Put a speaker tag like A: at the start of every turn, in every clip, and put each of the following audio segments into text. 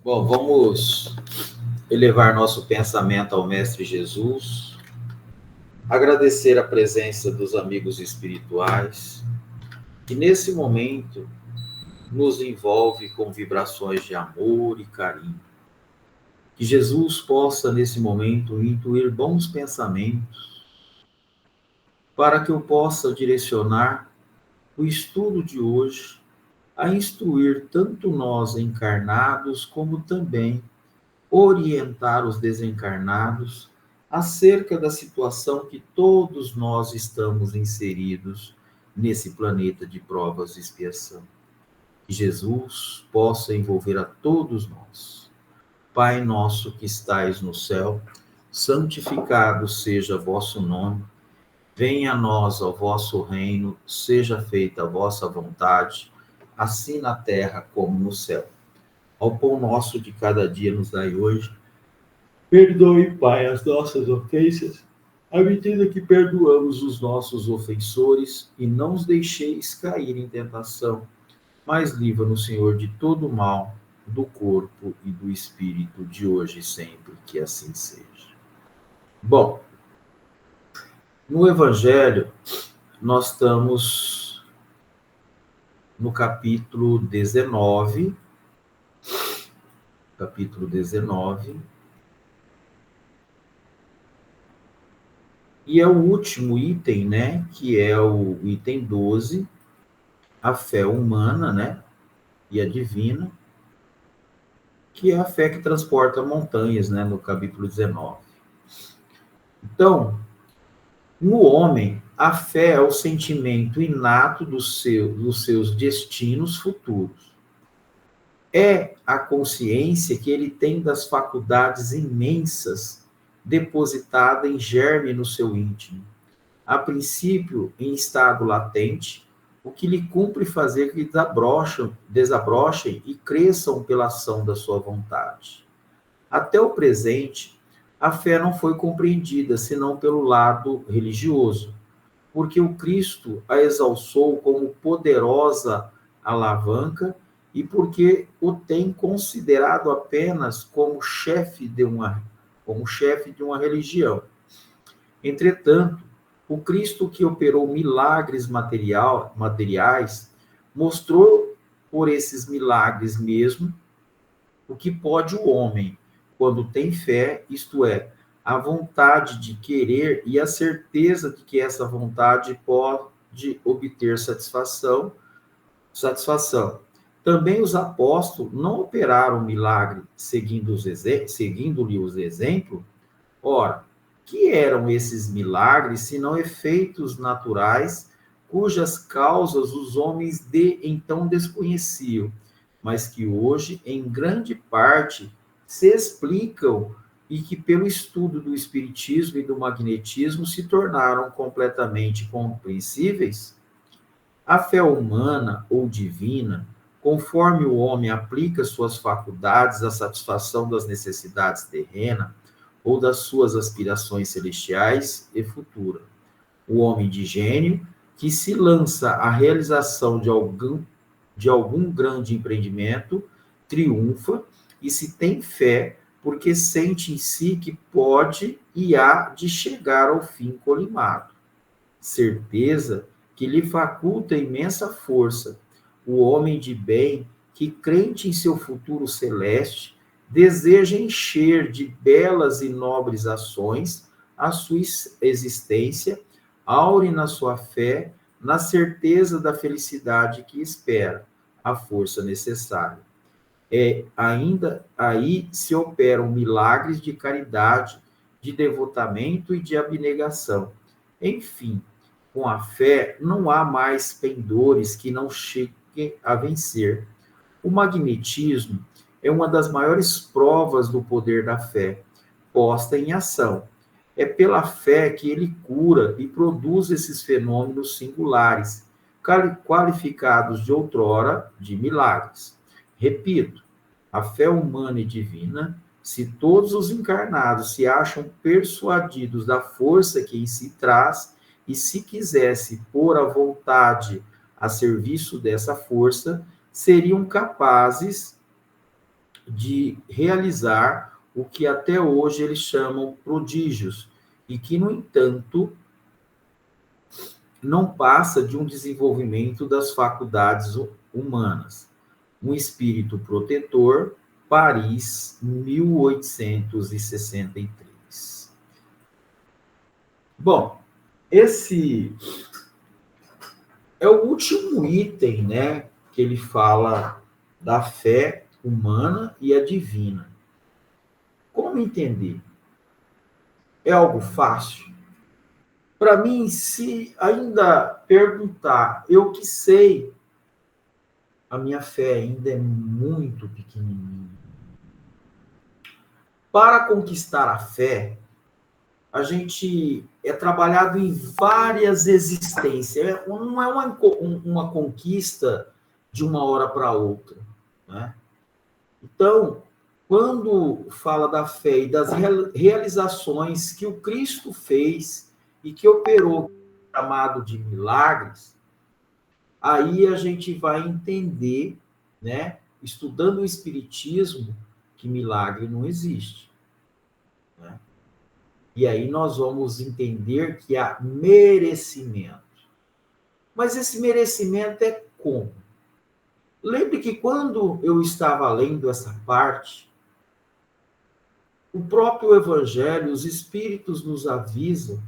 A: Bom, vamos elevar nosso pensamento ao Mestre Jesus, agradecer a presença dos amigos espirituais, que nesse momento nos envolve com vibrações de amor e carinho. Que Jesus possa, nesse momento, intuir bons pensamentos, para que eu possa direcionar o estudo de hoje a instruir tanto nós encarnados, como também orientar os desencarnados acerca da situação que todos nós estamos inseridos nesse planeta de provas e expiação. Que Jesus possa envolver a todos nós. Pai nosso que estais no céu, santificado seja vosso nome. Venha a nós o vosso reino, seja feita a vossa vontade, assim na terra como no céu. Ao pão nosso de cada dia nos dai hoje. Perdoe, Pai, as nossas ofensas, à medida que perdoamos os nossos ofensores, e não os deixeis cair em tentação, mas livra-nos, Senhor, de todo mal, do corpo e do espírito, de hoje e sempre, que assim seja. Bom, no Evangelho, nós estamos no capítulo 19, e é o último item, né, que é o item 12, a fé humana, né, e a divina, que é a fé que transporta montanhas, né, no capítulo 19. Então, no homem, a fé é o sentimento inato dos seus destinos futuros. É a consciência que ele tem das faculdades imensas depositada em germe no seu íntimo. A princípio, em estado latente, o que lhe cumpre fazer que desabrochem e cresçam pela ação da sua vontade. Até o presente, a fé não foi compreendida senão pelo lado religioso, porque o Cristo a exalçou como poderosa alavanca e porque o tem considerado apenas como chefe de uma religião. Entretanto, o Cristo que operou milagres materiais mostrou por esses milagres mesmo o que pode o homem quando tem fé, isto é, a vontade de querer e a certeza de que essa vontade pode obter satisfação. Também os apóstolos não operaram milagre seguindo-lhe os exemplos. Ora, que eram esses milagres, senão efeitos naturais, cujas causas os homens de então desconheciam, mas que hoje, em grande parte, se explicam e que, pelo estudo do espiritismo e do magnetismo, se tornaram completamente compreensíveis? A fé humana ou divina, conforme o homem aplica suas faculdades à satisfação das necessidades terrenas ou das suas aspirações celestiais e futuras. O homem de gênio, que se lança à realização de algum grande empreendimento, triunfa e se tem fé, porque sente em si que pode e há de chegar ao fim colimado. Certeza que lhe faculta imensa força. O homem de bem, que crente em seu futuro celeste, deseja encher de belas e nobres ações a sua existência, aure na sua fé, na certeza da felicidade que espera, a força necessária. Ainda aí se operam milagres de caridade, de devotamento e de abnegação. Enfim, com a fé não há mais pendores que não cheguem a vencer. O magnetismo é uma das maiores provas do poder da fé, posta em ação. É pela fé que ele cura e produz esses fenômenos singulares, qualificados de outrora de milagres. Repito, a fé humana e divina, se todos os encarnados se acham persuadidos da força que em si traz, e se quisesse pôr a vontade a serviço dessa força, seriam capazes de realizar o que até hoje eles chamam prodígios, e que, no entanto, não passa de um desenvolvimento das faculdades humanas. Um espírito protetor, Paris, 1863. Bom, esse é o último item, né, que ele fala da fé humana e a divina. Como entender? É algo fácil? Para mim, se ainda perguntar, eu que sei, a minha fé ainda é muito pequenininha. Para conquistar a fé, a gente é trabalhado em várias existências. Não é uma conquista de uma hora para outra, né? Então, quando fala da fé e das realizações que o Cristo fez e que operou, chamado de milagres, aí a gente vai entender, né, estudando o Espiritismo, que milagre não existe, né? E aí nós vamos entender que há merecimento. Mas esse merecimento é como? Lembre que quando eu estava lendo essa parte, o próprio Evangelho, os Espíritos nos avisam,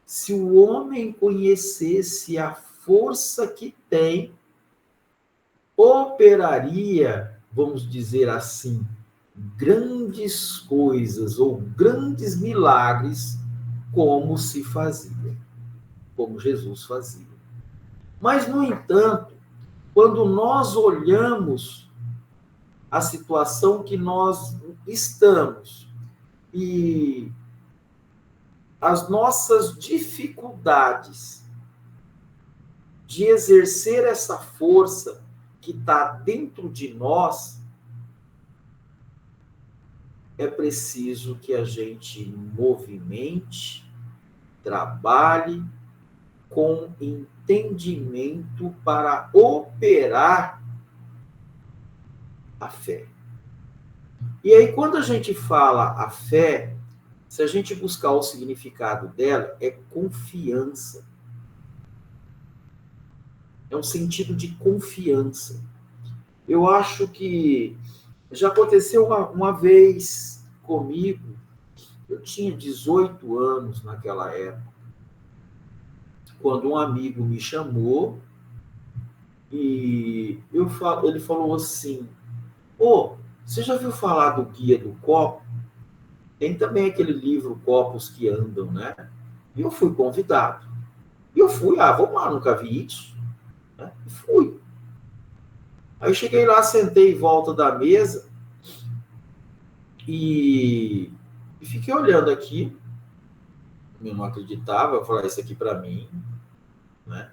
A: se o homem conhecesse a força que tem, operaria, vamos dizer assim, grandes coisas ou grandes milagres, como se fazia, como Jesus fazia. Mas, no entanto, quando nós olhamos a situação que nós estamos e as nossas dificuldades de exercer essa força que está dentro de nós, é preciso que a gente movimente, trabalhe com entendimento para operar a fé. E aí, quando a gente fala a fé, se a gente buscar o significado dela, é confiança. É um sentido de confiança. Eu acho que já aconteceu uma vez comigo, eu tinha 18 anos naquela época, quando um amigo me chamou e ele falou assim, você já viu falar do Guia do Copo? Tem também aquele livro Copos que Andam, né? E eu fui convidado. E eu fui, vamos lá, nunca vi isso. Né? E fui. Aí cheguei lá, sentei em volta da mesa e fiquei olhando aqui. Eu não acreditava, eu falei, isso aqui para mim, né?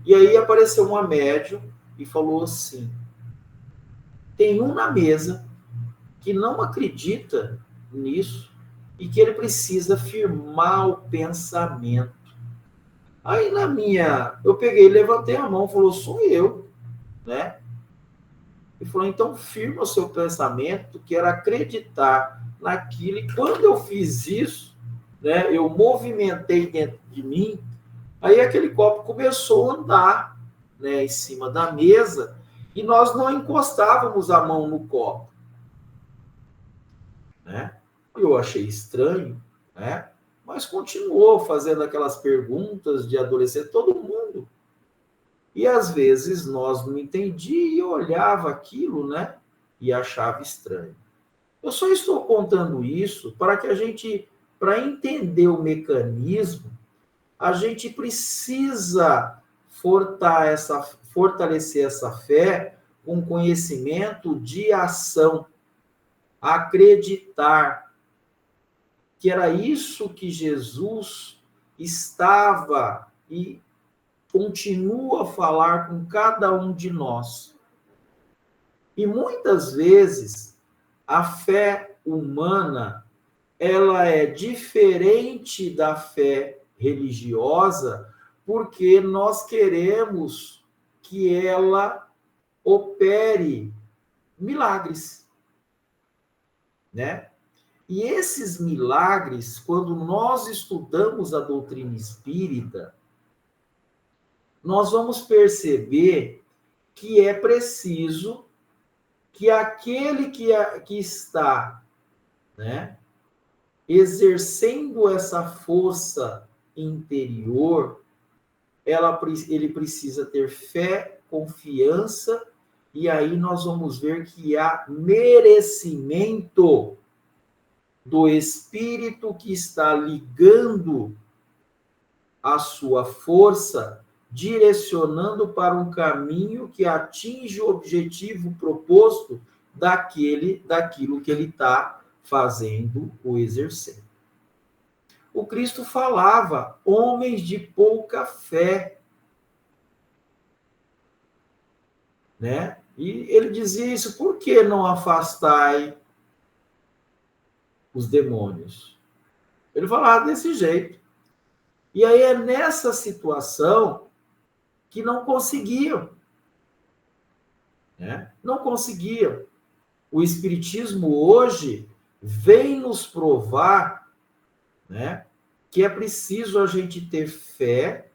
A: E aí apareceu uma médium e falou assim, tem um na mesa que não acredita nisso e que ele precisa firmar o pensamento. Aí eu peguei, levantei a mão, falou, sou eu, né? Ele falou, então firma o seu pensamento, quero acreditar naquilo. E quando eu fiz isso, né, eu movimentei dentro de mim, aí aquele copo começou a andar, né, em cima da mesa, e nós não encostávamos a mão no copo, né? Eu achei estranho, né? Mas continuou fazendo aquelas perguntas de adolescente, todo mundo. E às vezes nós não entendíamos e olhava aquilo, né? E achava estranho. Eu só estou contando isso para que para entender o mecanismo, a gente precisa fortalecer essa fé com conhecimento de ação, acreditar que era isso que Jesus estava e continua a falar com cada um de nós. E muitas vezes a fé humana ela é diferente da fé religiosa porque nós queremos que ela opere milagres. né? E esses milagres, quando nós estudamos a doutrina espírita, nós vamos perceber que é preciso que aquele que está, né, exercendo essa força interior, ele precisa ter fé, confiança, e aí nós vamos ver que há merecimento do espírito que está ligando a sua força, direcionando para um caminho que atinge o objetivo proposto daquilo que ele está fazendo ou exercendo. O Cristo falava, homens de pouca fé, né? E ele dizia isso, por que não afastai os demônios? Ele falava desse jeito. E aí é nessa situação que não conseguiam, né? Não conseguiam. O Espiritismo hoje vem nos provar, né, que é preciso a gente ter fé,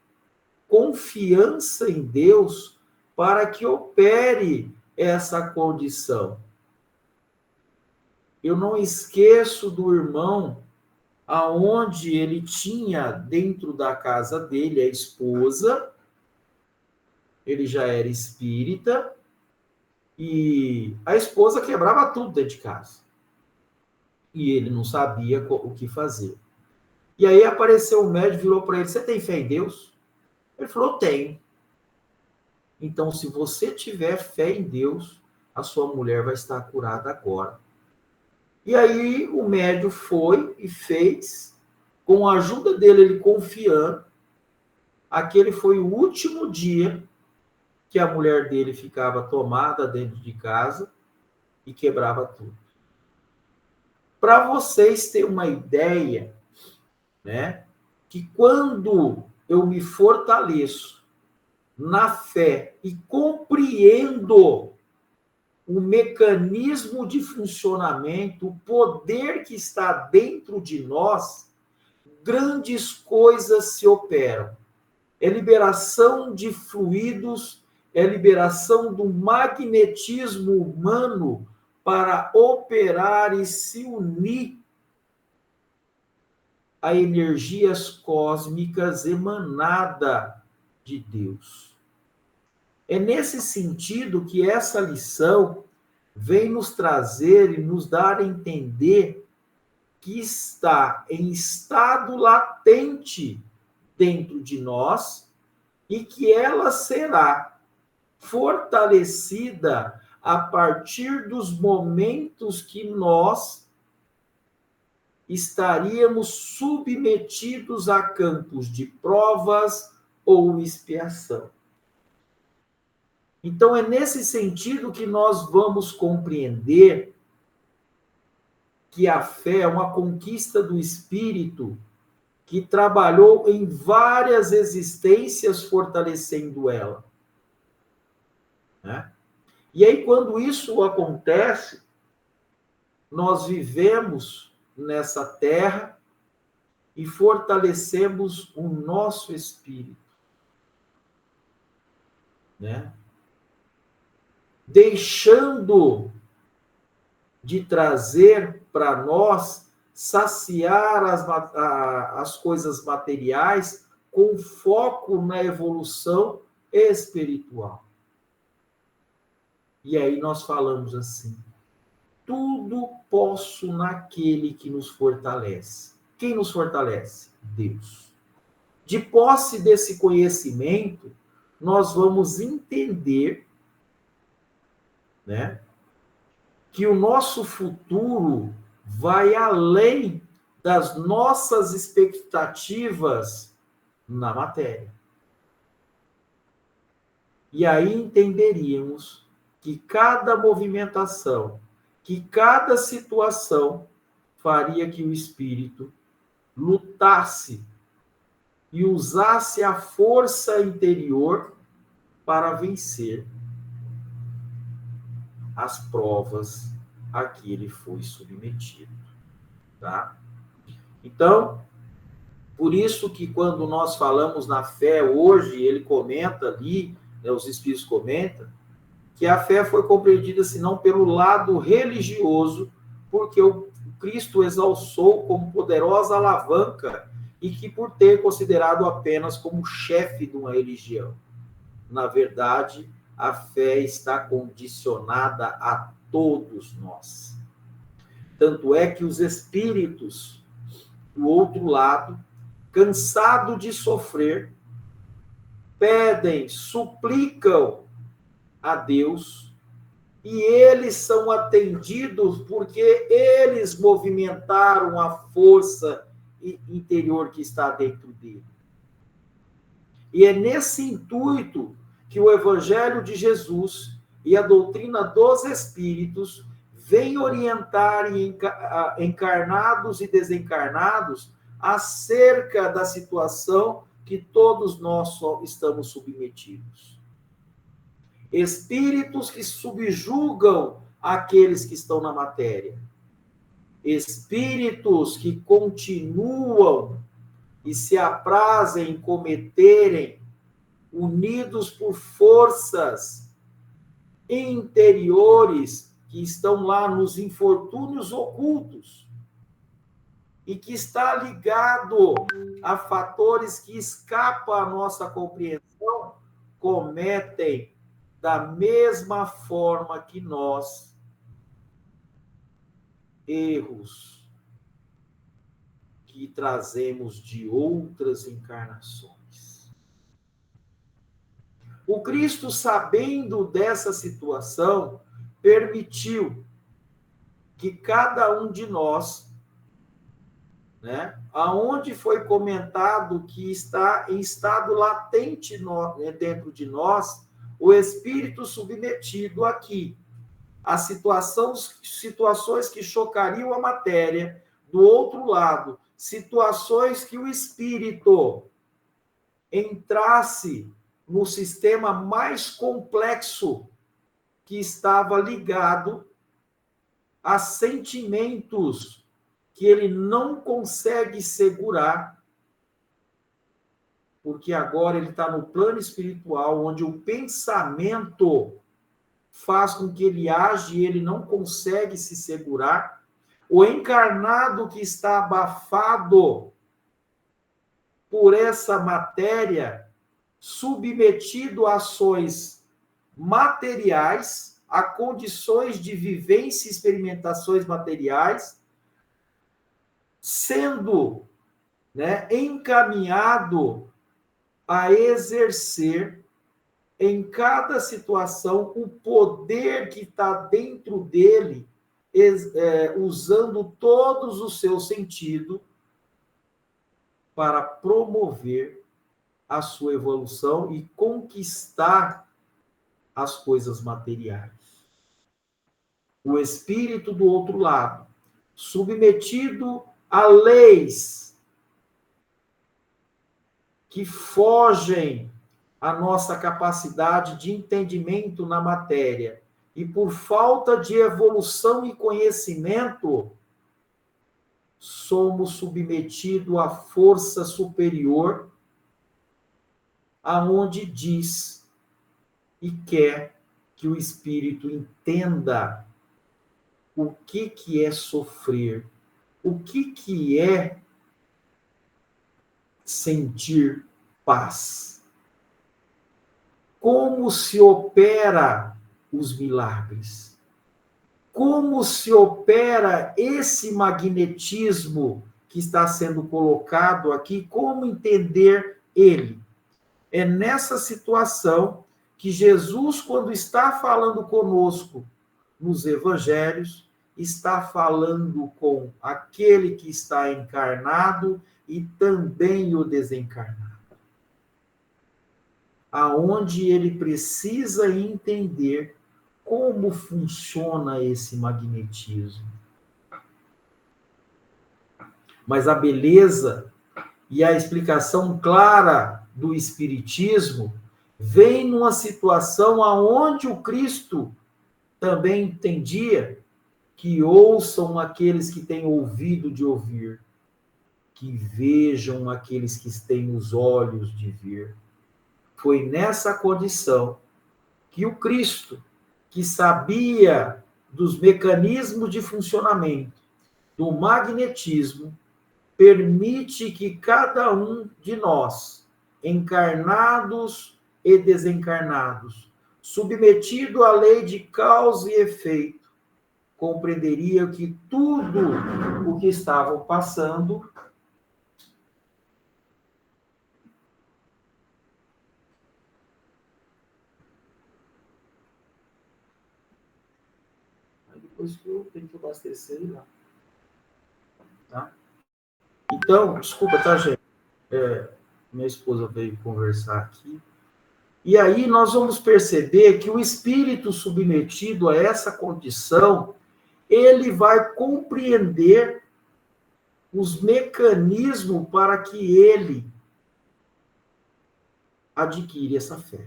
A: confiança em Deus para que opere essa condição. Eu não esqueço do irmão aonde ele tinha dentro da casa dele a esposa, ele já era espírita, e a esposa quebrava tudo dentro de casa. E ele não sabia o que fazer. E aí apareceu o médico, virou para ele, você tem fé em Deus? Ele falou, tenho. Então, se você tiver fé em Deus, a sua mulher vai estar curada agora. E aí o médium foi e fez, com a ajuda dele, ele confiando, aquele foi o último dia que a mulher dele ficava tomada dentro de casa e quebrava tudo. Para vocês terem uma ideia, né, que quando eu me fortaleço na fé e compreendo o mecanismo de funcionamento, o poder que está dentro de nós, grandes coisas se operam. É liberação de fluidos, é liberação do magnetismo humano para operar e se unir a energias cósmicas emanadas de Deus. É nesse sentido que essa lição vem nos trazer e nos dar a entender que está em estado latente dentro de nós e que ela será fortalecida a partir dos momentos que nós estaríamos submetidos a campos de provas ou expiação. Então, é nesse sentido que nós vamos compreender que a fé é uma conquista do espírito que trabalhou em várias existências fortalecendo ela, né? E aí, quando isso acontece, nós vivemos nessa terra e fortalecemos o nosso espírito, né? Deixando de trazer para nós, saciar as coisas materiais com foco na evolução espiritual. E aí nós falamos assim, tudo posso naquele que nos fortalece. Quem nos fortalece? Deus. De posse desse conhecimento, nós vamos entender, né, que o nosso futuro vai além das nossas expectativas na matéria. E aí entenderíamos que cada movimentação, que cada situação faria que o espírito lutasse e usasse a força interior para vencer as provas, a que ele foi submetido, tá? Então, por isso que quando nós falamos na fé hoje, ele comenta ali, né, os Espíritos comentam, que a fé foi compreendida, se não pelo lado religioso, porque o Cristo exalçou como poderosa alavanca e que por ter considerado apenas como chefe de uma religião. Na verdade, a fé está condicionada a todos nós. Tanto é que os espíritos do outro lado, cansado de sofrer, pedem, suplicam a Deus, e eles são atendidos porque eles movimentaram a força interior que está dentro dele. E é nesse intuito que o Evangelho de Jesus e a doutrina dos Espíritos vem orientar encarnados e desencarnados acerca da situação que todos nós estamos submetidos. Espíritos que subjugam aqueles que estão na matéria. Espíritos que continuam e se aprazem em cometerem, unidos por forças interiores que estão lá nos infortúnios ocultos e que está ligado a fatores que escapam à nossa compreensão, cometem da mesma forma que nós erros que trazemos de outras encarnações. O Cristo, sabendo dessa situação, permitiu que cada um de nós, né, aonde foi comentado que está em estado latente dentro de nós, o espírito submetido aqui a situações que chocariam a matéria, do outro lado, situações que o espírito entrasse no sistema mais complexo que estava ligado a sentimentos que ele não consegue segurar, porque agora ele está no plano espiritual, onde o pensamento faz com que ele age e ele não consegue se segurar. O encarnado que está abafado por essa matéria, submetido a ações materiais, a condições de vivência e experimentações materiais, sendo, né, encaminhado a exercer em cada situação o poder que está dentro dele, usando todos os seus sentidos para promover a sua evolução e conquistar as coisas materiais. O espírito do outro lado, submetido a leis que fogem à nossa capacidade de entendimento na matéria, e por falta de evolução e conhecimento, somos submetidos à força superior, aonde diz e quer que o espírito entenda o que é sofrer, o que é sentir paz. Como se opera os milagres? Como se opera esse magnetismo que está sendo colocado aqui? Como entender ele? É nessa situação que Jesus, quando está falando conosco nos evangelhos, está falando com aquele que está encarnado e também o desencarnado. Aonde ele precisa entender como funciona esse magnetismo. Mas a beleza e a explicação clara do Espiritismo vem numa situação aonde o Cristo também entendia que ouçam aqueles que têm ouvido de ouvir, que vejam aqueles que têm os olhos de ver. Foi nessa condição que o Cristo, que sabia dos mecanismos de funcionamento, do magnetismo, permite que cada um de nós, encarnados e desencarnados, submetido à lei de causa e efeito, compreenderia que tudo o que estavam passando depois que eu tenho que abastecer lá. Tá? Então, desculpa, tá, gente? Minha esposa veio conversar aqui. E aí nós vamos perceber que o espírito submetido a essa condição, ele vai compreender os mecanismos para que ele adquire essa fé.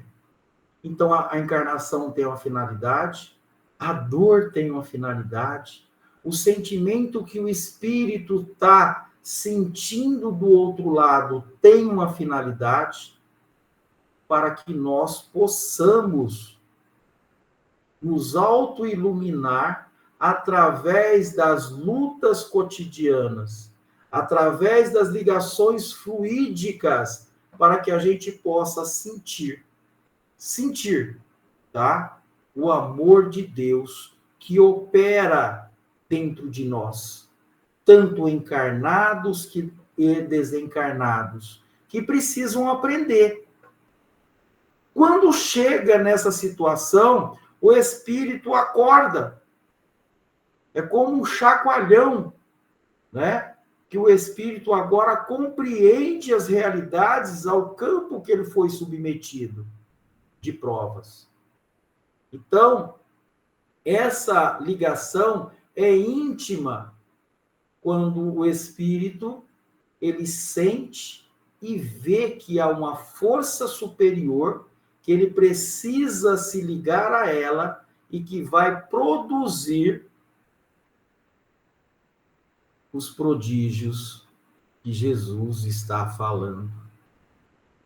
A: Então, a encarnação tem uma finalidade, a dor tem uma finalidade, o sentimento que o espírito está sentindo do outro lado tem uma finalidade, para que nós possamos nos auto-iluminar através das lutas cotidianas, através das ligações fluídicas, para que a gente possa sentir, tá? O amor de Deus que opera dentro de nós, tanto encarnados e desencarnados, que precisam aprender. Quando chega nessa situação, o espírito acorda. É como um chacoalhão, né? Que o espírito agora compreende as realidades ao campo que ele foi submetido de provas. Então, essa ligação é íntima quando o espírito ele sente e vê que há uma força superior que ele precisa se ligar a ela e que vai produzir os prodígios que Jesus está falando.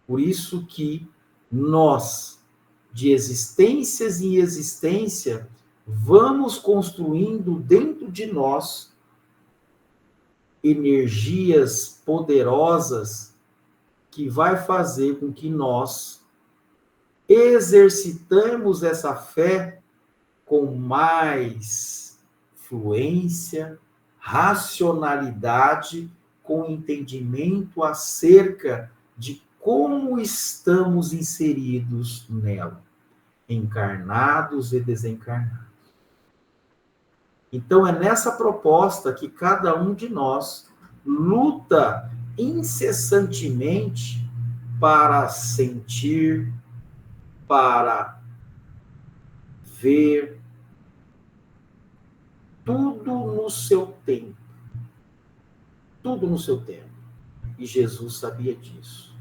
A: Por isso que nós, de existências em existência, vamos construindo dentro de nós energias poderosas que vai fazer com que nós exercitamos essa fé com mais fluência, racionalidade, com entendimento acerca de como estamos inseridos nela, encarnados e desencarnados. Então, é nessa proposta que cada um de nós luta incessantemente para sentir, para ver, tudo no seu tempo. Tudo no seu tempo. E Jesus sabia disso.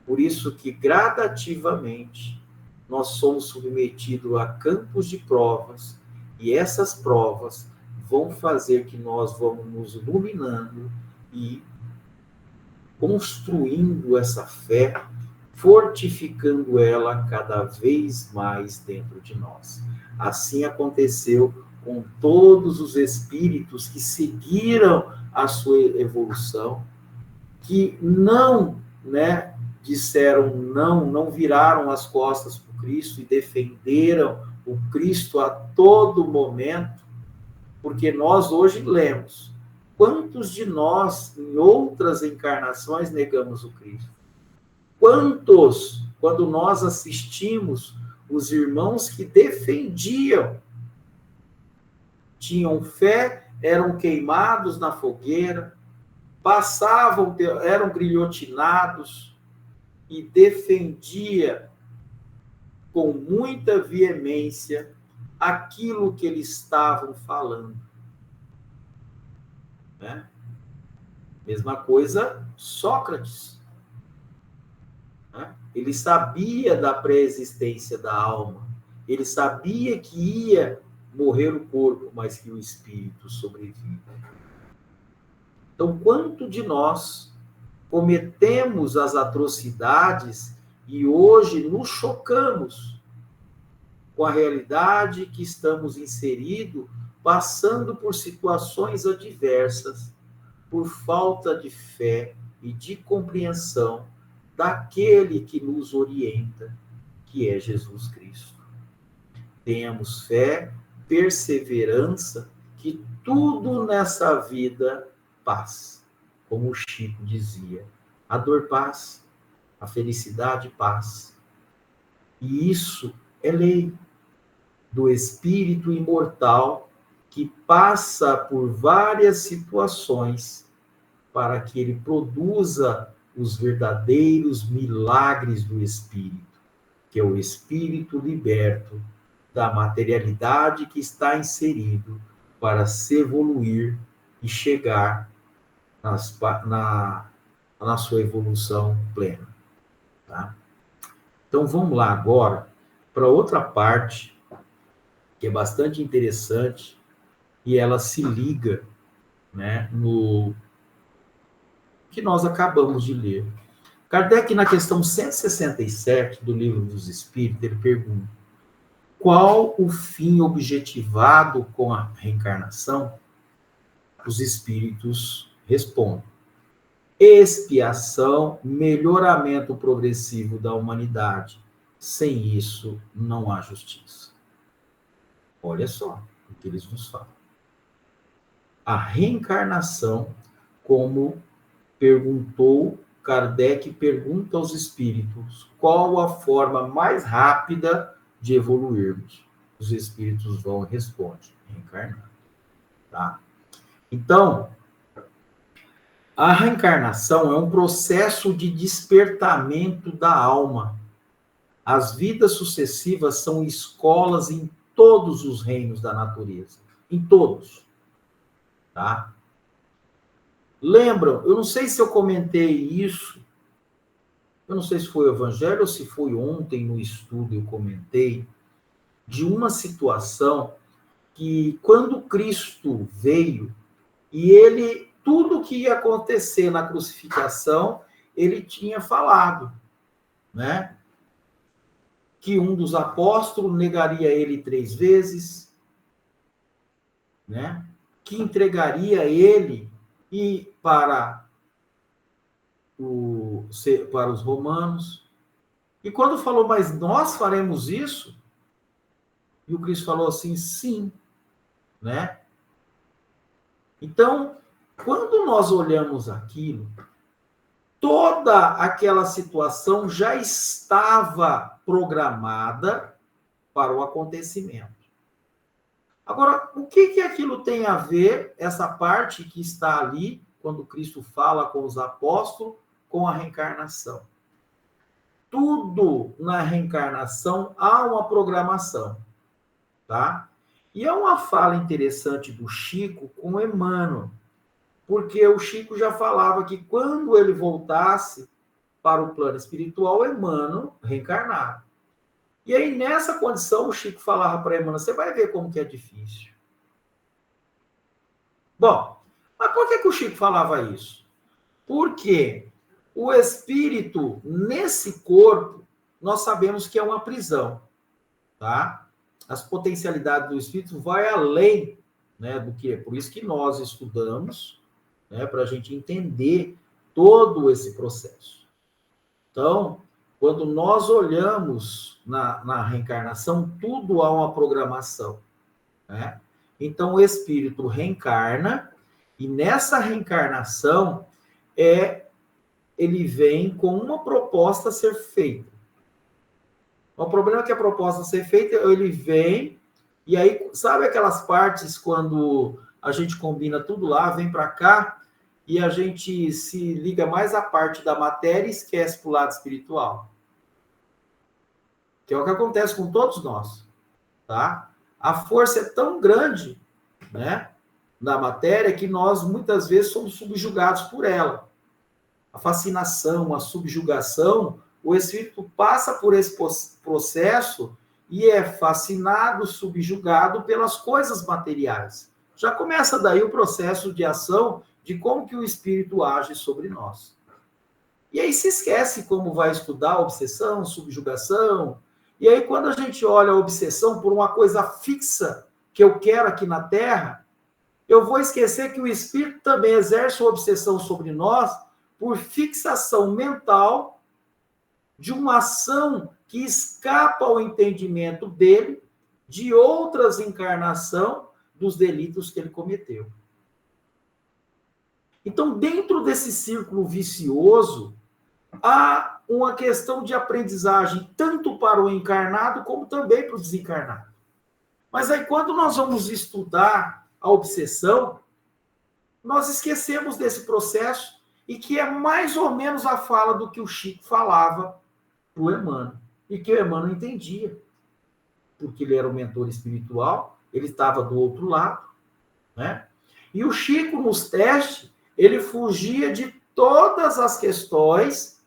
A: Por isso que, gradativamente, nós somos submetidos a campos de provas, e essas provas vão fazer que nós vamos nos iluminando e construindo essa fé, fortificando ela cada vez mais dentro de nós. Assim aconteceu com todos os espíritos que seguiram a sua evolução, que não, disseram não viraram as costas para o Cristo e defenderam o Cristo a todo momento, porque nós hoje lemos, quantos de nós, em outras encarnações, negamos o Cristo? Quantos, quando nós assistimos os irmãos que defendiam, tinham fé, eram queimados na fogueira, passavam, eram grilhotinados e defendia com muita veemência aquilo que eles estavam falando. Né? Mesma coisa, Sócrates. Né? Ele sabia da pré-existência da alma. Ele sabia que ia morrer o corpo, mas que o espírito sobrevive. Então, quanto de nós cometemos as atrocidades e hoje nos chocamos com a realidade que estamos inseridos, passando por situações adversas, por falta de fé e de compreensão daquele que nos orienta, que é Jesus Cristo. Tenhamos fé, perseverança, que tudo nessa vida passa. Como o Chico dizia, a dor passa, a felicidade passa. E isso é lei do espírito imortal que passa por várias situações para que ele produza os verdadeiros milagres do espírito, que é o espírito liberto da materialidade que está inserido para se evoluir e chegar na sua evolução plena. Tá? Então, vamos lá agora para outra parte, que é bastante interessante, e ela se liga, né, no que nós acabamos de ler. Kardec, na questão 167 do Livro dos Espíritos, ele pergunta: qual o fim objetivado com a reencarnação? Os espíritos respondem: expiação, melhoramento progressivo da humanidade. Sem isso, não há justiça. Olha só o que eles nos falam. A reencarnação, como perguntou Kardec, pergunta aos espíritos qual a forma mais rápida de evoluirmos. Os espíritos vão e respondem: reencarnar. Tá? Então, a reencarnação é um processo de despertamento da alma. As vidas sucessivas são escolas em todos os reinos da natureza. Em todos. Tá? Lembram, eu não sei se eu comentei isso, eu não sei se foi o Evangelho ou se foi ontem no estudo eu comentei, de uma situação que quando Cristo veio, e ele, tudo que ia acontecer na crucificação, ele tinha falado, né? Que um dos apóstolos negaria ele 3 vezes, né? Que entregaria ele e para os romanos. E quando falou, mas nós faremos isso? E o Cristo falou assim, sim, né? Então, quando nós olhamos aquilo, toda aquela situação já estava programada para o acontecimento. Agora, o que aquilo tem a ver, essa parte que está ali, quando Cristo fala com os apóstolos, com a reencarnação? Tudo na reencarnação há uma programação, tá? E é uma fala interessante do Chico com Emmanuel, porque o Chico já falava que quando ele voltasse para o plano espiritual, Emmanuel reencarnava. E aí, nessa condição, o Chico falava para Emmanuel, você vai ver como que é difícil. Bom, mas por que o Chico falava isso? Porque o espírito, nesse corpo, nós sabemos que é uma prisão, tá? As potencialidades do espírito vai além, né, do que é. Por isso que nós estudamos, né, para a gente entender todo esse processo. Então, quando nós olhamos na reencarnação, tudo há uma programação, né? Então, o espírito reencarna, e nessa reencarnação, ele vem com uma proposta a ser feita. O problema é que a proposta a ser feita, ele vem, e aí, sabe aquelas partes quando a gente combina tudo lá, vem para cá, e a gente se liga mais à parte da matéria e esquece para o lado espiritual. Que é o que acontece com todos nós, tá? A força é tão grande, né, da matéria, que nós muitas vezes somos subjugados por ela. A fascinação, a subjugação, o espírito passa por esse processo e é fascinado, subjugado pelas coisas materiais. Já começa daí o processo de ação de como que o espírito age sobre nós. E aí se esquece como vai estudar obsessão, subjugação. E aí quando a gente olha a obsessão por uma coisa fixa que eu quero aqui na Terra, eu vou esquecer que o espírito também exerce uma obsessão sobre nós por fixação mental de uma ação que escapa ao entendimento dele de outras encarnações dos delitos que ele cometeu. Então, dentro desse círculo vicioso, há uma questão de aprendizagem tanto para o encarnado como também para o desencarnado. Mas aí, quando nós vamos estudar a obsessão, nós esquecemos desse processo e que é mais ou menos a fala do que o Chico falava para o Emmanuel, e que o Emmanuel entendia, porque ele era o mentor espiritual, ele estava do outro lado, né? E o Chico, nos testes, ele fugia de todas as questões,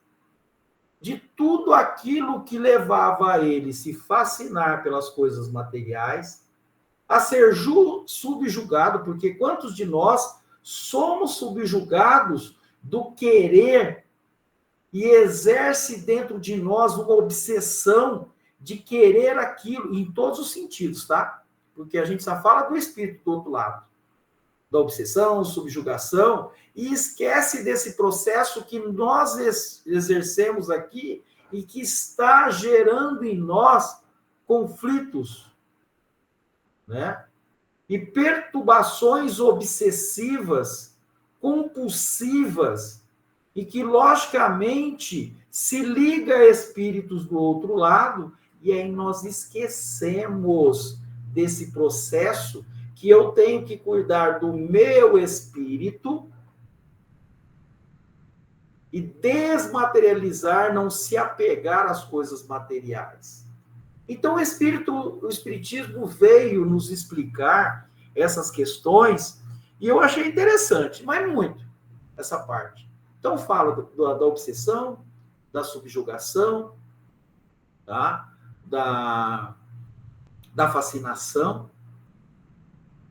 A: de tudo aquilo que levava a ele se fascinar pelas coisas materiais, a ser subjugado, porque quantos de nós somos subjugados do querer e exerce dentro de nós uma obsessão de querer aquilo, em todos os sentidos, tá? Porque a gente só fala do espírito do outro lado, da obsessão, subjugação, e esquece desse processo que nós exercemos aqui e que está gerando em nós conflitos, né? E perturbações obsessivas, compulsivas, e que, logicamente, se liga a espíritos do outro lado, e aí nós esquecemos desse processo que eu tenho que cuidar do meu espírito e desmaterializar, não se apegar às coisas materiais. Então, o Espiritismo veio nos explicar essas questões, e eu achei interessante, mas muito, essa parte. Então, fala da obsessão, da subjugação, tá? da fascinação.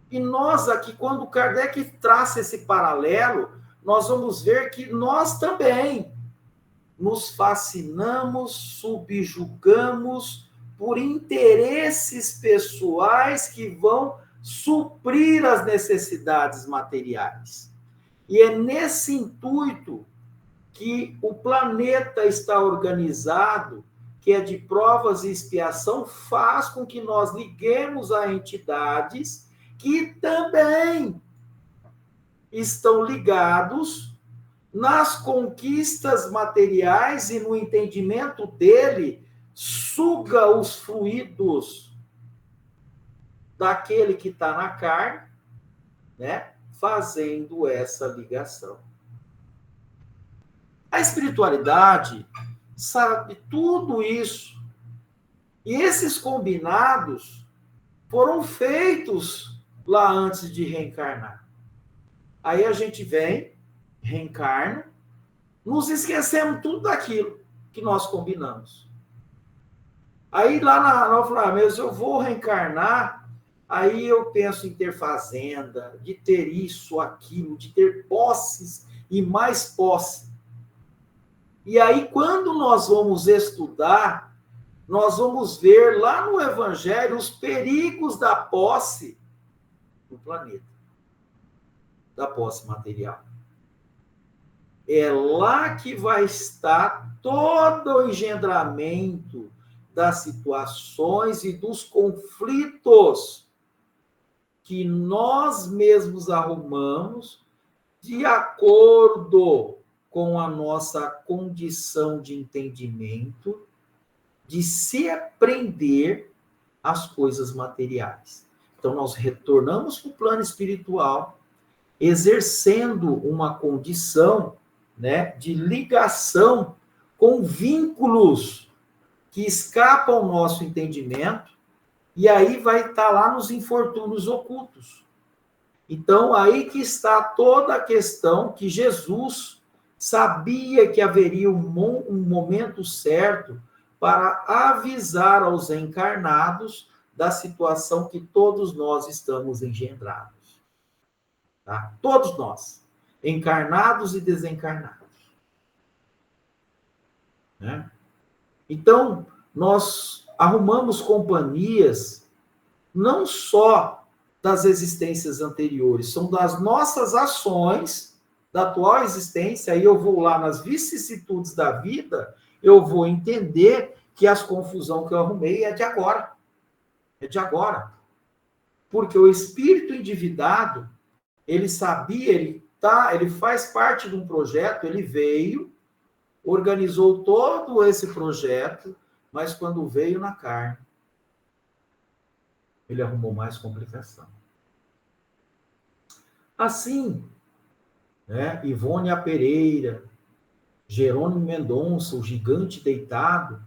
A: E nós aqui, quando Kardec traça esse paralelo, nós vamos ver que nós também nos fascinamos, subjugamos por interesses pessoais que vão suprir as necessidades materiais. E é nesse intuito que o planeta está organizado, que é de provas e expiação, faz com que nós liguemos a entidades que também estão ligados nas conquistas materiais e no entendimento dele, suga os fluidos daquele que está na carne, né? Fazendo essa ligação. A espiritualidade sabe tudo isso. E esses combinados foram feitos lá antes de reencarnar. Aí a gente vem, reencarna, nos esquecemos tudo daquilo que nós combinamos. Aí lá na falamos, mas eu vou reencarnar. Aí eu penso em ter fazenda, de ter isso, aquilo, de ter posses e mais posse. E aí, quando nós vamos estudar, nós vamos ver lá no Evangelho os perigos da posse do planeta, da posse material. É lá que vai estar todo o engendramento das situações e dos conflitos que nós mesmos arrumamos de acordo com a nossa condição de entendimento, de se aprender as coisas materiais. Então, nós retornamos para o plano espiritual, exercendo uma condição, né, de ligação com vínculos que escapam ao nosso entendimento, e aí vai estar lá nos infortúnios ocultos. Então, aí que está toda a questão que Jesus sabia que haveria um momento certo para avisar aos encarnados da situação que todos nós estamos engendrados. Tá? Todos nós, encarnados e desencarnados. Né? Então, nós arrumamos companhias não só das existências anteriores, são das nossas ações da atual existência. Aí eu vou lá nas vicissitudes da vida, eu vou entender que as confusões que eu arrumei é de agora. É de agora. Porque o espírito endividado, ele sabia, ele faz parte de um projeto, ele veio, organizou todo esse projeto, mas quando veio na carne, ele arrumou mais complicação. Assim, né, Ivone Pereira, Jerônimo Mendonça, o gigante deitado,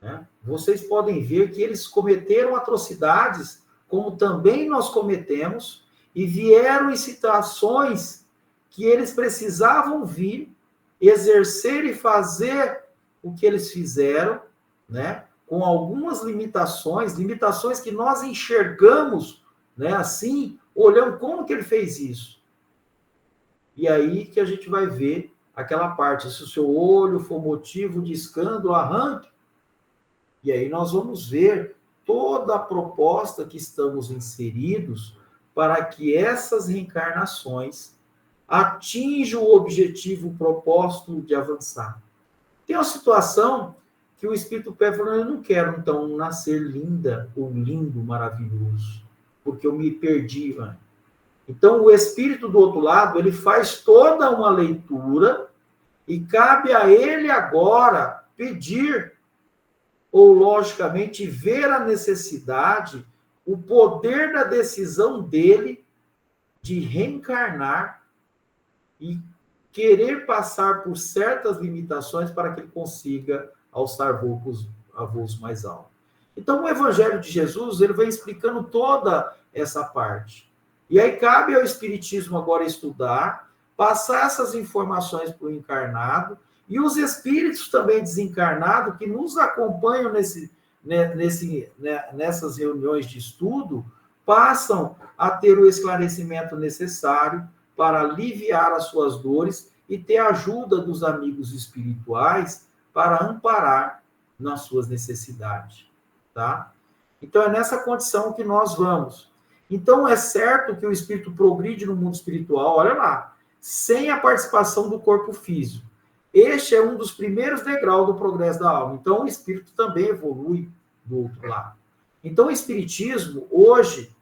A: né, vocês podem ver que eles cometeram atrocidades, como também nós cometemos, e vieram em situações que eles precisavam vir, exercer e fazer o que eles fizeram, né, com algumas limitações que nós enxergamos, né, assim, olhando como que ele fez isso. E aí que a gente vai ver aquela parte, se o seu olho for motivo de escândalo, arranque. E aí nós vamos ver toda a proposta que estamos inseridos para que essas reencarnações atinjam o objetivo propósito de avançar. Tem uma situação que o Espírito pede, falando, eu não quero, então, nascer linda ou lindo, maravilhoso, porque eu me perdi, mano. Então, o Espírito do outro lado, ele faz toda uma leitura e cabe a ele agora pedir, ou, logicamente, ver a necessidade, o poder da decisão dele de reencarnar e querer passar por certas limitações para que ele consiga alçar voos mais altos. Então, o Evangelho de Jesus, ele vem explicando toda essa parte. E aí cabe ao Espiritismo agora estudar, passar essas informações para o encarnado, e os espíritos também desencarnados, que nos acompanham nessas reuniões de estudo, passam a ter o esclarecimento necessário para aliviar as suas dores e ter a ajuda dos amigos espirituais para amparar nas suas necessidades, tá? Então, é nessa condição que nós vamos. Então, é certo que o espírito progride no mundo espiritual, olha lá, sem a participação do corpo físico. Este é um dos primeiros degraus do progresso da alma. Então, o espírito também evolui do outro lado. Então, o espiritismo, hoje,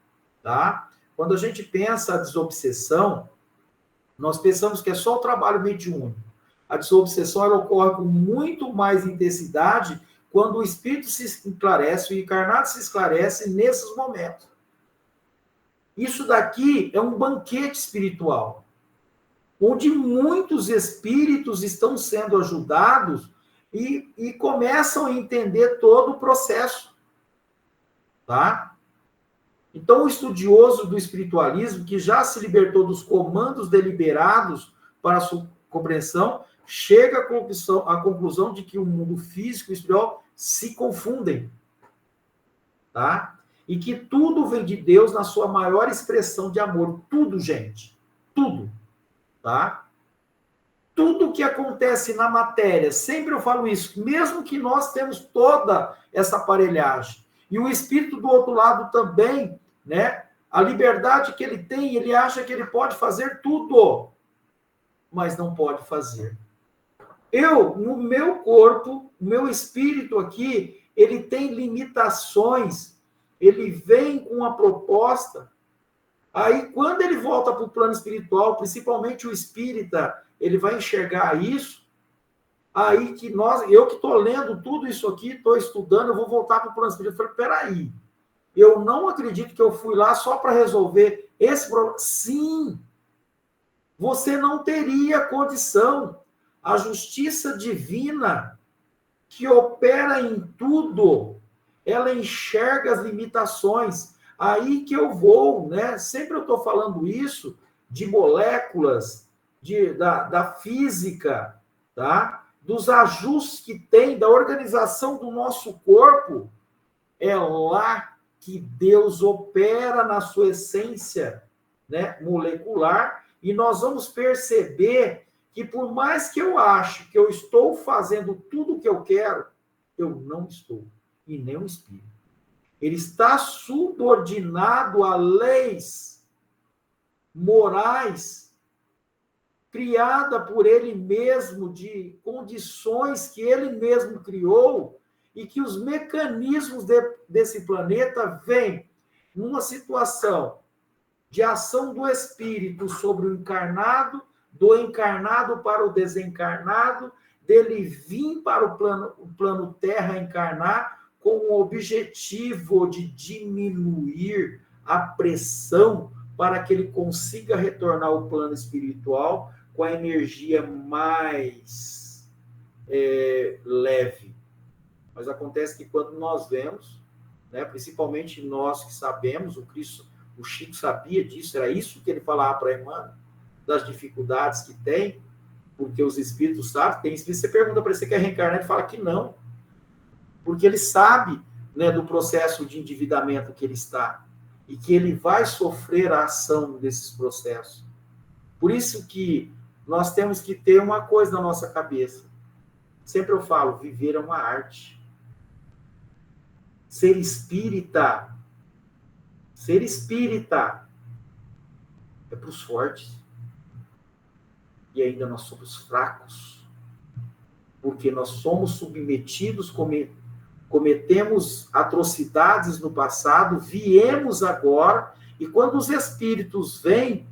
A: tá? Quando a gente pensa a desobsessão, nós pensamos que é só o trabalho mediúnico. A desobsessão ela ocorre com muito mais intensidade quando o espírito se esclarece, o encarnado se esclarece nesses momentos. Isso daqui é um banquete espiritual, onde muitos espíritos estão sendo ajudados e começam a entender todo o processo. Tá? Então, o estudioso do espiritualismo, que já se libertou dos comandos deliberados para a sua compreensão, chega à conclusão de que o mundo físico e espiritual se confundem. Tá? E que tudo vem de Deus na sua maior expressão de amor. Tudo, gente. Tudo. Tá? Tudo que acontece na matéria, sempre eu falo isso, mesmo que nós temos toda essa aparelhagem, e o espírito do outro lado também, né? A liberdade que ele tem, ele acha que ele pode fazer tudo, mas não pode fazer. No meu corpo, o meu espírito aqui, ele tem limitações, ele vem com uma proposta. Aí, quando ele volta para o plano espiritual, principalmente o espírita, ele vai enxergar isso, aí que eu que estou lendo tudo isso aqui, estou estudando, eu vou voltar para o plano espiritual. Eu falei, peraí, eu não acredito que eu fui lá só para resolver esse problema. Sim, você não teria condição. A justiça divina, que opera em tudo, ela enxerga as limitações. Aí que eu vou, né? Sempre eu estou falando isso de moléculas, da física, tá? dos ajustes que tem, da organização do nosso corpo, é lá que Deus opera na sua essência, né, molecular, e nós vamos perceber que por mais que eu ache que eu estou fazendo tudo o que eu quero, eu não estou, e nem o espírito. Ele está subordinado a leis morais criada por ele mesmo, de condições que ele mesmo criou, e que os mecanismos desse planeta vêm numa situação de ação do espírito sobre o encarnado, do encarnado para o desencarnado, dele vir para o plano Terra encarnar, com o objetivo de diminuir a pressão para que ele consiga retornar ao plano espiritual com a energia mais leve. Mas acontece que quando nós vemos, né, principalmente nós que sabemos, o Chico sabia disso, era isso que ele falava para a irmã, das dificuldades que tem, porque os espíritos sabem, tem espírito, você pergunta para ele, você quer reencarnar? Ele fala que não, porque ele sabe, né, do processo de endividamento que ele está, e que ele vai sofrer a ação desses processos. Por isso que nós temos que ter uma coisa na nossa cabeça. Sempre eu falo, viver é uma arte. Ser espírita é para os fortes. E ainda nós somos fracos. Porque nós somos submetidos, cometemos atrocidades no passado, viemos agora, e quando os espíritos vêm,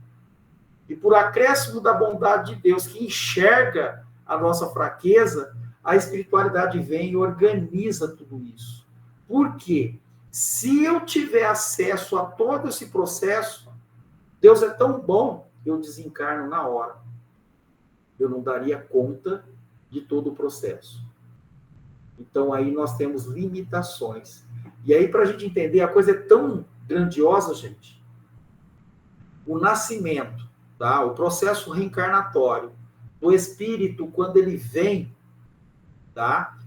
A: e por acréscimo da bondade de Deus, que enxerga a nossa fraqueza, a espiritualidade vem e organiza tudo isso. Por quê? Se eu tiver acesso a todo esse processo, Deus é tão bom, eu desencarno na hora. Eu não daria conta de todo o processo. Então, aí nós temos limitações. E aí, para a gente entender, a coisa é tão grandiosa, gente. O nascimento, tá? O processo reencarnatório do espírito, quando ele vem, tá?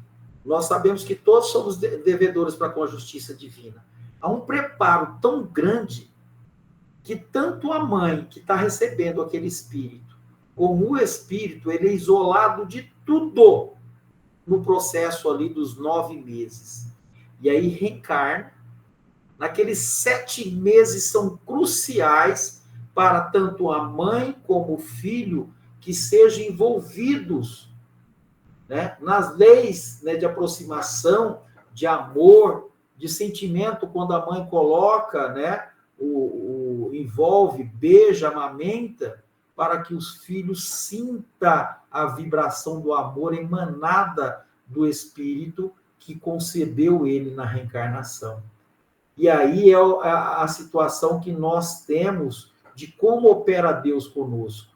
A: Nós sabemos que todos somos devedores para com a justiça divina. Há um preparo tão grande que tanto a mãe que está recebendo aquele espírito, como o espírito, ele é isolado de tudo no processo ali dos 9 meses. E aí reencarna. Naqueles 7 meses são cruciais para tanto a mãe como o filho que sejam envolvidos, né, nas leis, né, de aproximação, de amor, de sentimento, quando a mãe coloca, né, envolve, beija, amamenta, para que os filhos sintam a vibração do amor emanada do Espírito que concebeu ele na reencarnação. E aí é a situação que nós temos de como opera Deus conosco,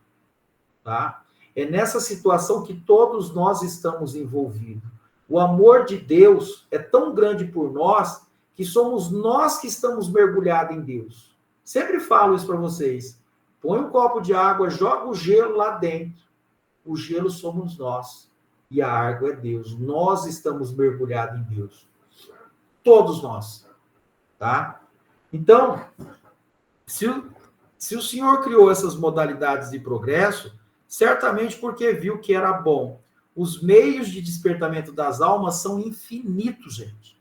A: tá? É nessa situação que todos nós estamos envolvidos. O amor de Deus é tão grande por nós que somos nós que estamos mergulhados em Deus. Sempre falo isso para vocês. Põe um copo de água, joga o gelo lá dentro. O gelo somos nós. E a água é Deus. Nós estamos mergulhados em Deus. Todos nós. Tá? Então, se o Senhor criou essas modalidades de progresso, certamente porque viu que era bom. Os meios de despertamento das almas são infinitos, gente.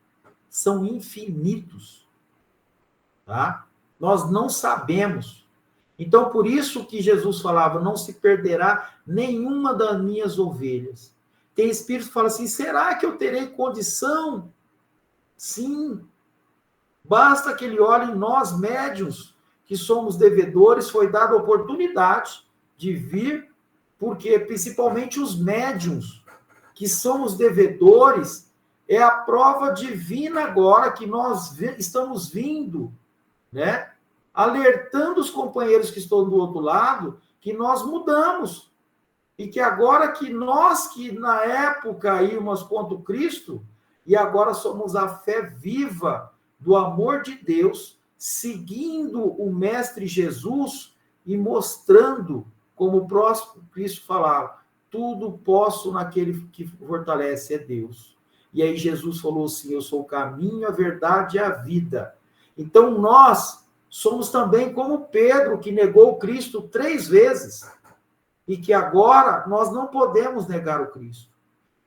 A: São infinitos. Tá? Nós não sabemos. Então, por isso que Jesus falava, não se perderá nenhuma das minhas ovelhas. Tem espírito que fala assim, será que eu terei condição? Sim. Basta que ele olhe em nós, médiuns, que somos devedores, foi dada a oportunidade de vir, porque principalmente os médiuns, que somos devedores, é a prova divina agora que nós estamos vindo, né? Alertando os companheiros que estão do outro lado, que nós mudamos. E que agora que nós, que na época íamos contra o Cristo, e agora somos a fé viva do amor de Deus, seguindo o Mestre Jesus e mostrando, como o próximo Cristo falava, tudo posso naquele que fortalece, é Deus. E aí Jesus falou assim, eu sou o caminho, a verdade e a vida. Então nós somos também como Pedro, que negou o Cristo 3 vezes, e que agora nós não podemos negar o Cristo.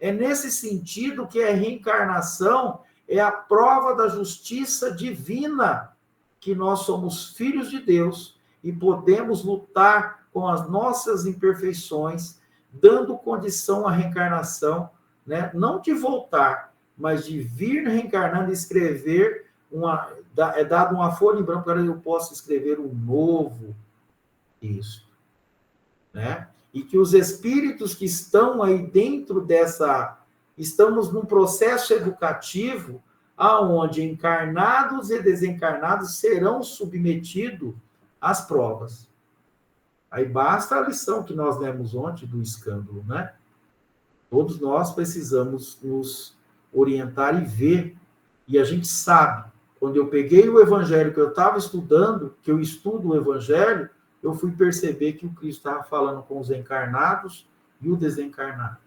A: É nesse sentido que a reencarnação é a prova da justiça divina, que nós somos filhos de Deus e podemos lutar com as nossas imperfeições, dando condição à reencarnação, né? Não de voltar, mas de vir reencarnando e escrever é dado uma folha em branco para que eu possa escrever um novo texto, né? E que os espíritos que estão aí dentro dessa... Estamos num processo educativo aonde encarnados e desencarnados serão submetidos às provas. Aí basta a lição que nós demos ontem do escândalo, né? Todos nós precisamos nos orientar e ver. E a gente sabe, quando eu peguei o evangelho que eu estava estudando, que eu estudo o evangelho, eu fui perceber que o Cristo estava falando com os encarnados e os desencarnados.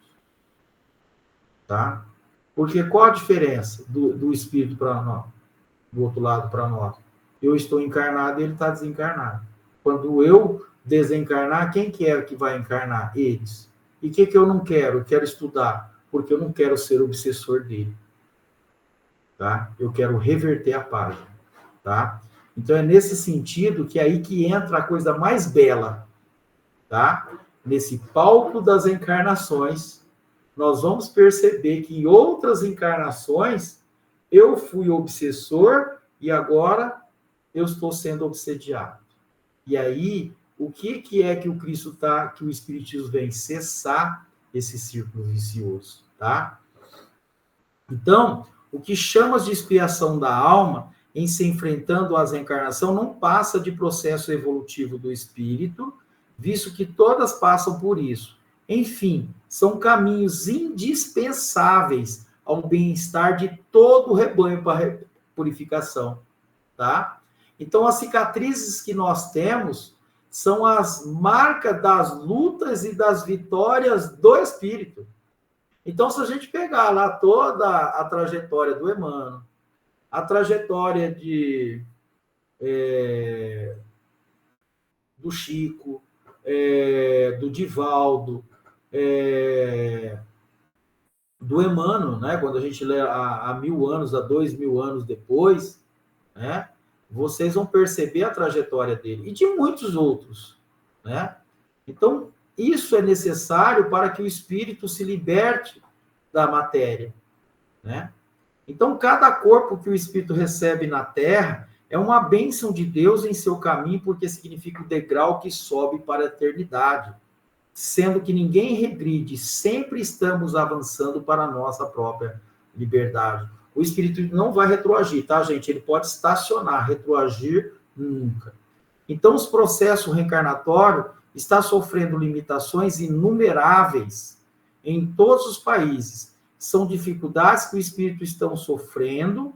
A: Tá? Porque qual a diferença do espírito para nós, do outro lado para nós? Eu estou encarnado e ele está desencarnado. Quando eu desencarnar, quem que é que vai encarnar? Eles. E o que eu não quero? Eu quero estudar, porque eu não quero ser obsessor dele. Tá? Eu quero reverter a página. Tá? Então é nesse sentido que é aí que entra a coisa mais bela. Tá? Nesse palco das encarnações, nós vamos perceber que em outras encarnações eu fui obsessor e agora eu estou sendo obsediado. E aí, o que é que o Cristo que o Espiritismo vem cessar esse círculo vicioso, tá? Então, o que chamas de expiação da alma em se enfrentando às reencarnações não passa de processo evolutivo do espírito, visto que todas passam por isso. Enfim, são caminhos indispensáveis ao bem-estar de todo o rebanho para a purificação, tá? Então, as cicatrizes que nós temos são as marcas das lutas e das vitórias do espírito. Então, se a gente pegar lá toda a trajetória do Emmanuel, a trajetória do Chico, do Divaldo, do Emmanuel, né? Quando a gente lê há 1000 anos, há 2000 anos depois, né? Vocês vão perceber a trajetória dele e de muitos outros, né? Então, isso é necessário para que o espírito se liberte da matéria, né? Então, cada corpo que o espírito recebe na Terra é uma bênção de Deus em seu caminho, porque significa o degrau que sobe para a eternidade, sendo que ninguém regride, sempre estamos avançando para a nossa própria liberdade. O espírito não vai retroagir, tá, gente? Ele pode estacionar, retroagir nunca. Então, os processos reencarnatórios estão sofrendo limitações inumeráveis em todos os países. São dificuldades que o espírito está sofrendo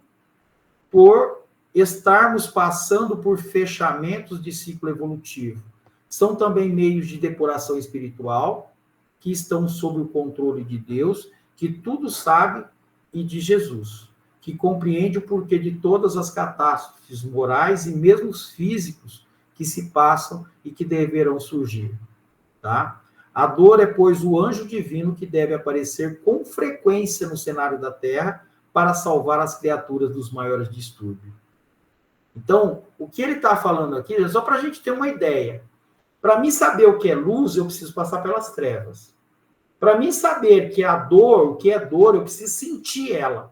A: por estarmos passando por fechamentos de ciclo evolutivo. São também meios de depuração espiritual, que estão sob o controle de Deus, que tudo sabe, e de Jesus, que compreende o porquê de todas as catástrofes morais e mesmo os físicos que se passam e que deverão surgir. Tá? A dor é, pois, o anjo divino que deve aparecer com frequência no cenário da Terra para salvar as criaturas dos maiores distúrbios. Então, o que ele está falando aqui, é só para a gente ter uma ideia. Para mim saber o que é luz, eu preciso passar pelas trevas. Para mim saber que a dor, o que é dor, eu preciso sentir ela.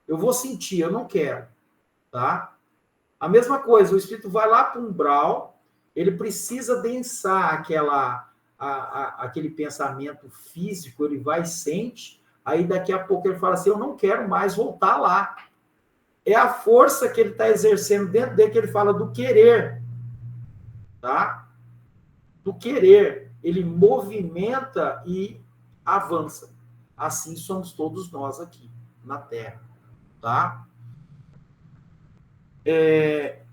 A: Eu vou sentir, eu não quero. Tá? A mesma coisa, o espírito vai lá para o umbral, ele precisa densar aquele pensamento físico, ele vai e sente, aí daqui a pouco ele fala assim, eu não quero mais voltar lá. É a força que ele está exercendo dentro dele, que ele fala do querer. Tá? Do querer. Ele movimenta e avança. Assim somos todos nós aqui, na Terra. Tá?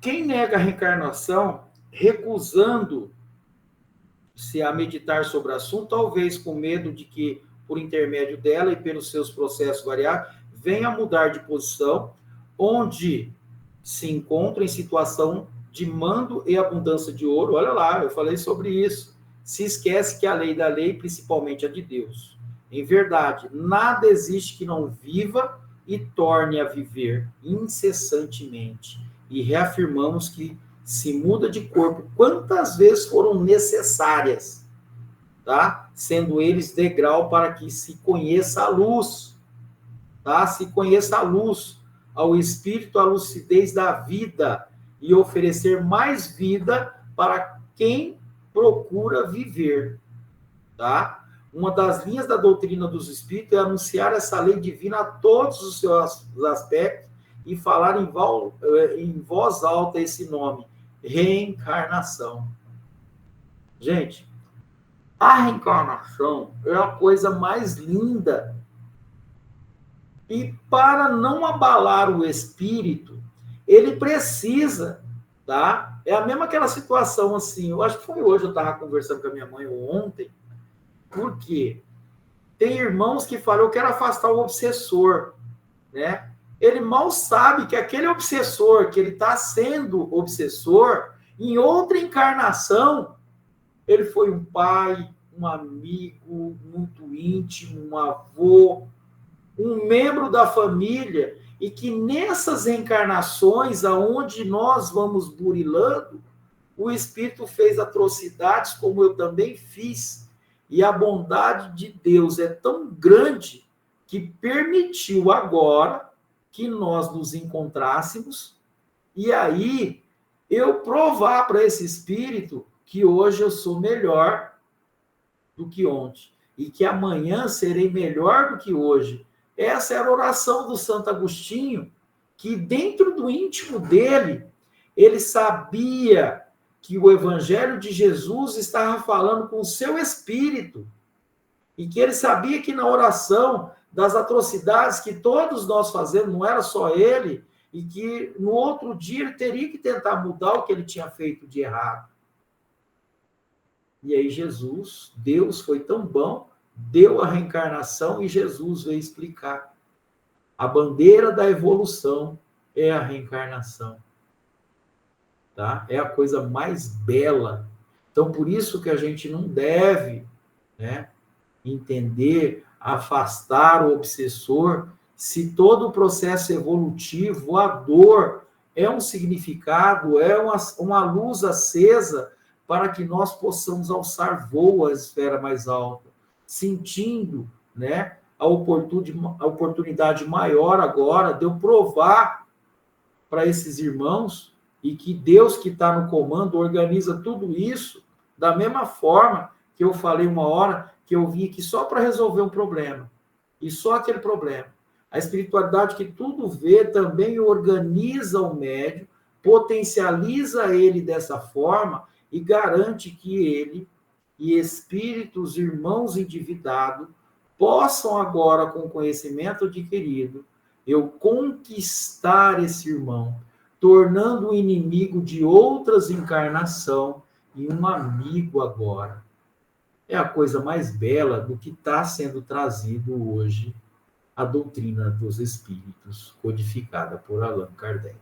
A: Quem nega a reencarnação, recusando se a meditar sobre o assunto, talvez com medo de que, por intermédio dela e pelos seus processos variados, venha a mudar de posição, onde se encontra em situação de mando e abundância de ouro. Olha lá, eu falei sobre isso. Se esquece que a lei da lei, principalmente a de Deus. Em verdade, nada existe que não viva e torne a viver incessantemente. E reafirmamos que se muda de corpo quantas vezes foram necessárias, tá? Sendo eles degrau para que se conheça a luz, tá? Se conheça a luz, ao Espírito, a lucidez da vida e oferecer mais vida para quem procura viver, tá? Uma das linhas da doutrina dos Espíritos é anunciar essa lei divina a todos os seus aspectos e falar em voz alta esse nome, reencarnação. Gente, a reencarnação é a coisa mais linda. E para não abalar o espírito, ele precisa, tá? É a mesma aquela situação assim, eu acho que foi hoje, eu estava conversando com a minha mãe ou ontem, porque tem irmãos que falam, eu quero afastar o obsessor, né? Ele mal sabe que aquele obsessor, que ele está sendo obsessor, em outra encarnação, ele foi um pai, um amigo muito íntimo, um avô, um membro da família, e que nessas encarnações, aonde nós vamos burilando, o Espírito fez atrocidades, como eu também fiz, e a bondade de Deus é tão grande que permitiu agora que nós nos encontrássemos, e aí eu provar para esse Espírito que hoje eu sou melhor do que ontem, e que amanhã serei melhor do que hoje. Essa era a oração do Santo Agostinho, que dentro do íntimo dele, ele sabia que o Evangelho de Jesus estava falando com o seu espírito, e que ele sabia que na oração das atrocidades que todos nós fazemos, não era só ele, e que no outro dia ele teria que tentar mudar o que ele tinha feito de errado. E aí Jesus, Deus foi tão bom, deu a reencarnação e Jesus veio explicar. A bandeira da evolução é a reencarnação. Tá? É a coisa mais bela. Então, por isso que a gente não deve, né, entender, afastar o obsessor, se todo o processo evolutivo, a dor, é um significado, é uma luz acesa para que nós possamos alçar voo à esfera mais alta, sentindo, né, a oportunidade maior agora de eu provar para esses irmãos, e que Deus que está no comando organiza tudo isso da mesma forma que eu falei uma hora, que eu vim aqui só para resolver um problema, e só aquele problema. A espiritualidade que tudo vê também organiza o médium, potencializa ele dessa forma e garante que ele e espíritos, irmãos endividados, possam agora, com o conhecimento adquirido, eu conquistar esse irmão, tornando o inimigo de outras encarnações e um amigo agora. É a coisa mais bela do que está sendo trazido hoje a doutrina dos espíritos, codificada por Allan Kardec.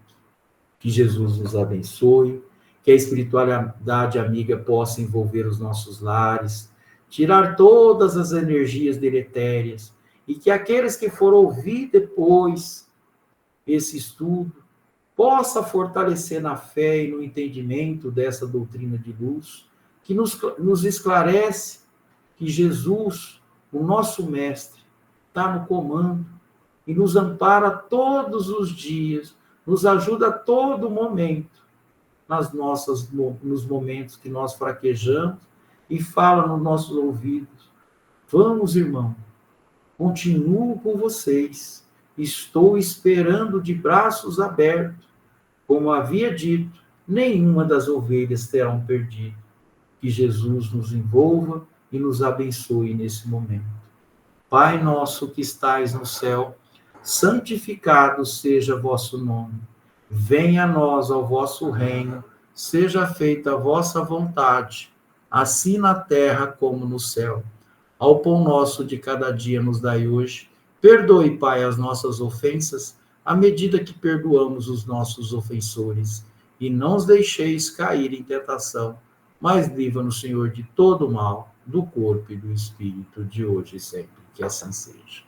A: Que Jesus nos abençoe, que a espiritualidade amiga possa envolver os nossos lares, tirar todas as energias deletérias, e que aqueles que foram ouvir depois esse estudo possa fortalecer na fé e no entendimento dessa doutrina de luz, que nos esclarece que Jesus, o nosso mestre, está no comando e nos ampara todos os dias, nos ajuda a todo momento, nos momentos que nós fraquejamos, e fala nos nossos ouvidos: vamos, irmão, continuo com vocês, estou esperando de braços abertos. Como havia dito, nenhuma das ovelhas terão perdido. Que Jesus nos envolva e nos abençoe nesse momento. Pai nosso que estais no céu, santificado seja vosso nome. Venha a nós o vosso reino, seja feita a vossa vontade, assim na terra como no céu. Ao pão nosso de cada dia nos dai hoje. Perdoe, Pai, as nossas ofensas, à medida que perdoamos os nossos ofensores. E não os deixeis cair em tentação, mas livra-nos, Senhor, de todo mal, do corpo e do espírito, de hoje e sempre. Que assim seja.